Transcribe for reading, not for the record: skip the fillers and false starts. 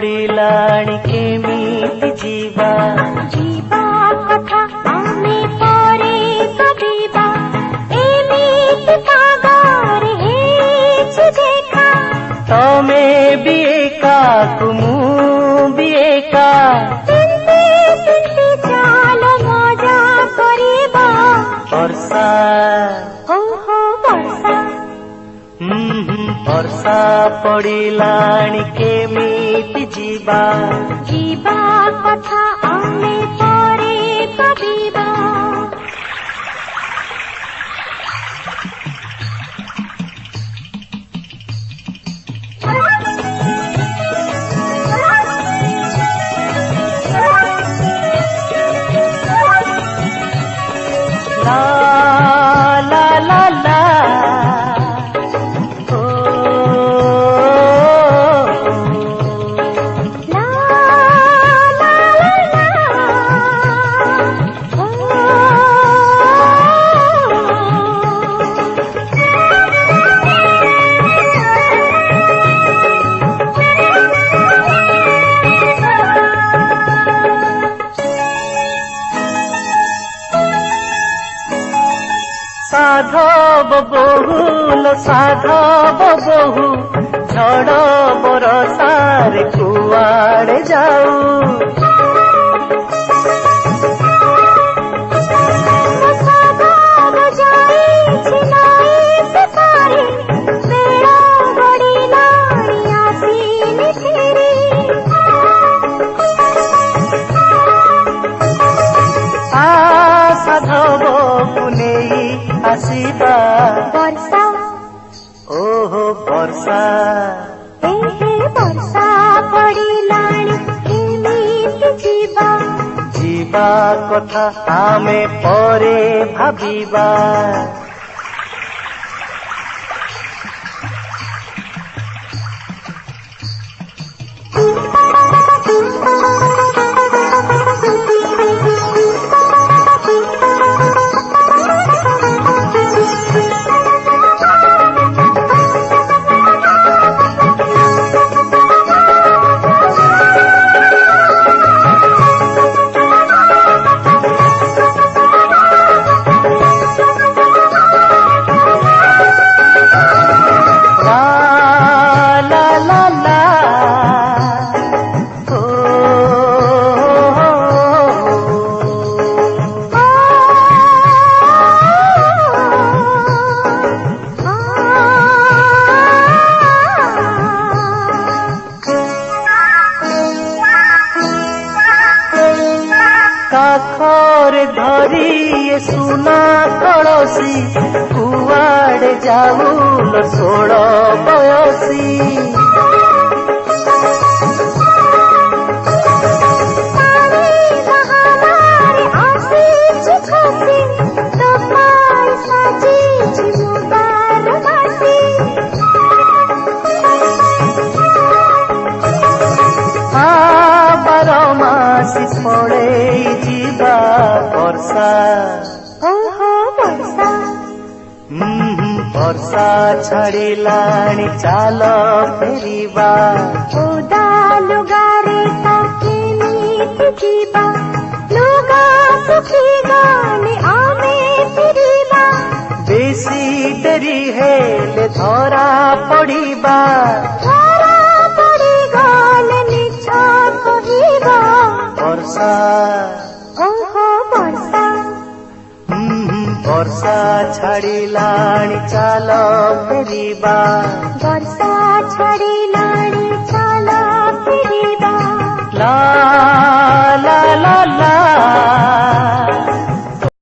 पड़िलाणी केमिति जीवा जीवा कथा आमे परे भाबिबा एमिति सागरे हेछि देखा तमे भी एका तुमु भी एका चाल मजा करिबा वर्षा ओहो वर्षा वर्षा पड़िलाणी केमिति जीवा जीवा कथा आमे परे भाबिबा ला ला ला ला ओ ला ला ला ओ साधव बहुल साधव बहु झड़ बरसार कुआड़े जाऊ साधव पुनेई आसीबा वर्षा ओहो वर्षा एहे वर्षा पड़िलाणी केमिति जीवा जीवा कथा आमे परे भाबिबा काखरे धरी ये सुना कलसी कुआड़े जाऊल 16 बयसी बारमासी पड़े जीवा वर्षा ओहो वर्षा वर्षा छाड़िलाणी चाल फेरिबा ओदा लुगारे केमिति जीवा लुगा सुखी गाने आमे फिरिबा बेसी डरी हेले धरा पड़िबा वर्षा ओहो वर्षा वर्षा छाड़िलाणी चाल फेरिबा वर्षा छाड़िलाणी चाल फेरिबा ला